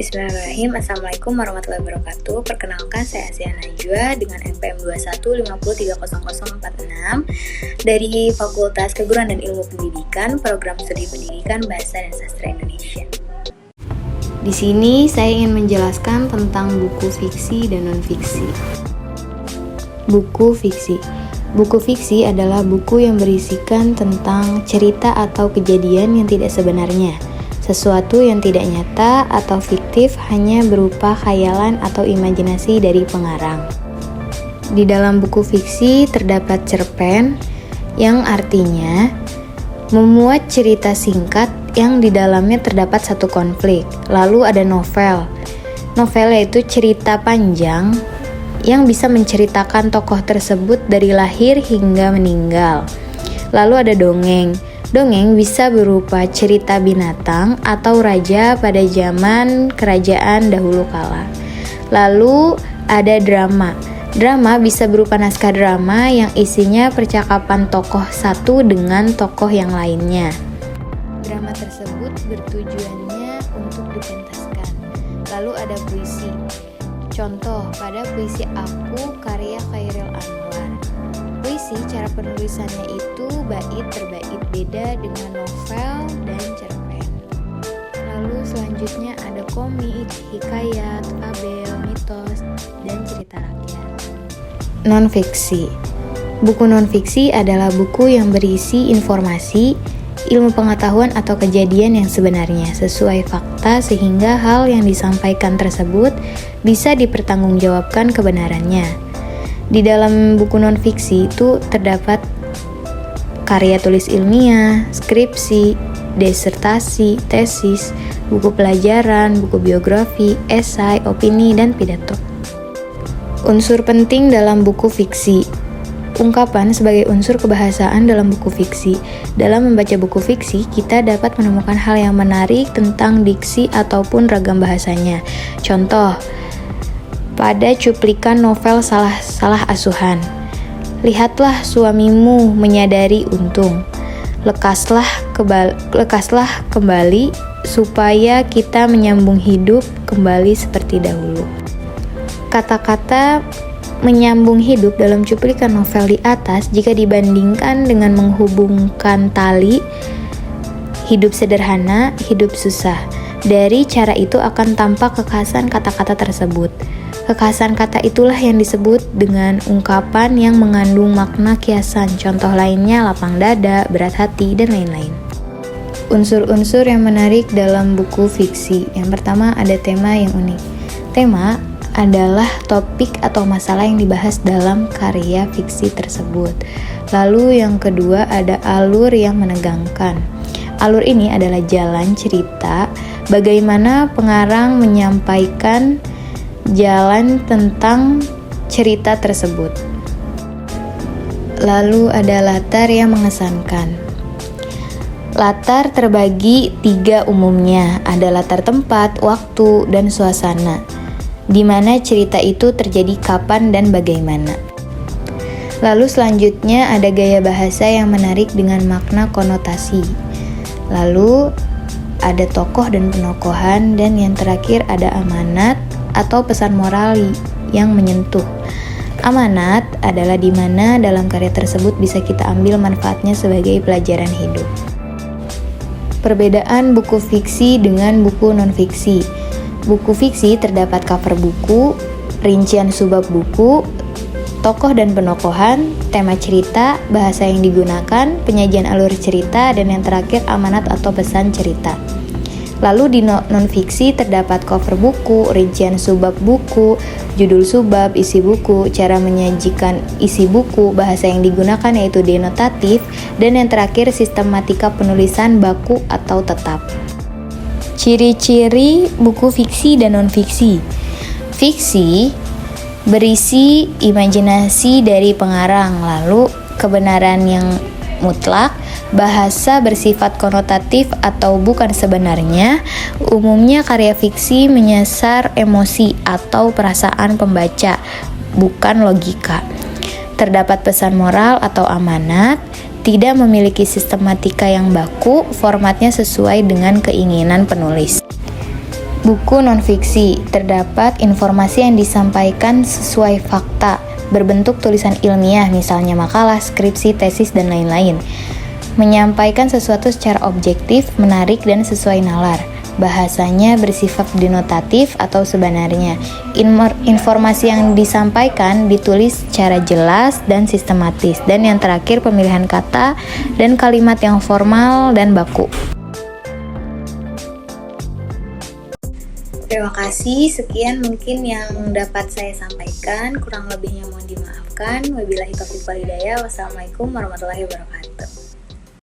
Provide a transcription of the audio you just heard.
Bismillahirrahmanirrahim. Assalamualaikum warahmatullahi wabarakatuh. Perkenalkan, saya Asia Najwa dengan NPM 21503046 dari Fakultas Keguruan dan Ilmu Pendidikan, Program Studi Pendidikan Bahasa dan Sastra Indonesia. Di sini saya ingin menjelaskan tentang buku fiksi dan non-fiksi. Buku fiksi. Buku fiksi adalah buku yang berisikan tentang cerita atau kejadian yang tidak sebenarnya, sesuatu yang tidak nyata atau fiktif hanya berupa khayalan atau imajinasi dari pengarang. Di dalam buku fiksi terdapat cerpen yang artinya memuat cerita singkat yang di dalamnya terdapat satu konflik. Lalu ada novel. Novel yaitu cerita panjang yang bisa menceritakan tokoh tersebut dari lahir hingga meninggal. Lalu ada dongeng. Dongeng bisa berupa cerita binatang atau raja pada zaman kerajaan dahulu kala. Lalu ada drama. Drama bisa berupa naskah drama yang isinya percakapan tokoh satu dengan tokoh yang lainnya. Drama tersebut bertujuannya untuk dipentaskan. Lalu ada puisi. Contoh pada puisi Aku karya Chairil Anwar. Puisi cara penulisannya itu bait berbait beda dengan novel dan cerpen. Lalu selanjutnya ada komik, hikayat, fabel, mitos, dan cerita rakyat. Non-fiksi. Buku non-fiksi adalah buku yang berisi informasi, ilmu pengetahuan atau kejadian yang sebenarnya sesuai fakta sehingga hal yang disampaikan tersebut bisa dipertanggungjawabkan kebenarannya. Di dalam buku non-fiksi itu terdapat karya tulis ilmiah, skripsi, disertasi, tesis, buku pelajaran, buku biografi, esai, opini, dan pidato. Unsur penting dalam buku fiksi. Ungkapan sebagai unsur kebahasaan dalam buku fiksi. Dalam membaca buku fiksi, kita dapat menemukan hal yang menarik tentang diksi ataupun ragam bahasanya. Contoh, pada cuplikan novel Salah Asuhan. Lihatlah suamimu menyadari untung. Lekaslah kembali supaya kita menyambung hidup kembali seperti dahulu. Kata-kata menyambung hidup dalam cuplikan novel di atas jika dibandingkan dengan menghubungkan tali hidup sederhana, hidup susah. Dari cara itu akan tampak kekhasan kata-kata tersebut. Kekhasan kata itulah yang disebut dengan ungkapan yang mengandung makna kiasan. Contoh lainnya lapang dada, berat hati, dan lain-lain. Unsur-unsur yang menarik dalam buku fiksi. Yang pertama ada tema yang unik. Tema adalah topik atau masalah yang dibahas dalam karya fiksi tersebut. Lalu yang kedua ada alur yang menegangkan. Alur ini adalah jalan cerita, bagaimana pengarang menyampaikan jalan tentang cerita tersebut. Lalu ada latar yang mengesankan. Latar terbagi 3 umumnya, ada latar tempat, waktu, dan suasana, di mana cerita itu terjadi kapan dan bagaimana. Lalu selanjutnya ada gaya bahasa yang menarik dengan makna konotasi. Lalu ada tokoh dan penokohan, dan yang terakhir ada amanat atau pesan moral yang menyentuh. Amanat adalah di mana dalam karya tersebut bisa kita ambil manfaatnya sebagai pelajaran hidup. Perbedaan buku fiksi dengan buku non-fiksi. Buku fiksi terdapat cover buku, rincian subbab buku, tokoh dan penokohan, tema cerita, bahasa yang digunakan, penyajian alur cerita, dan yang terakhir amanat atau pesan cerita. Lalu di non-fiksi terdapat cover buku, rincian subbab buku, judul subbab, isi buku, cara menyajikan isi buku, bahasa yang digunakan yaitu denotatif, dan yang terakhir sistematika penulisan baku atau tetap. Ciri-ciri buku fiksi dan non-fiksi. Fiksi berisi imajinasi dari pengarang, lalu kebenaran yang mutlak, bahasa bersifat konotatif atau bukan sebenarnya. Umumnya karya fiksi menyasar emosi atau perasaan pembaca, bukan logika. Terdapat pesan moral atau amanat, tidak memiliki sistematika yang baku, formatnya sesuai dengan keinginan penulis. Buku non-fiksi, terdapat informasi yang disampaikan sesuai fakta, berbentuk tulisan ilmiah, misalnya makalah, skripsi, tesis, dan lain-lain. Menyampaikan sesuatu secara objektif, menarik, dan sesuai nalar. Bahasanya bersifat denotatif atau sebenarnya. Informasi yang disampaikan ditulis secara jelas dan sistematis. Dan yang terakhir, pemilihan kata dan kalimat yang formal dan baku. Terima kasih, sekian mungkin yang dapat saya sampaikan. Kurang lebihnya mohon dimaafkan. Wabillahi taufiq wal hidayah. Wassalamualaikum warahmatullahi wabarakatuh.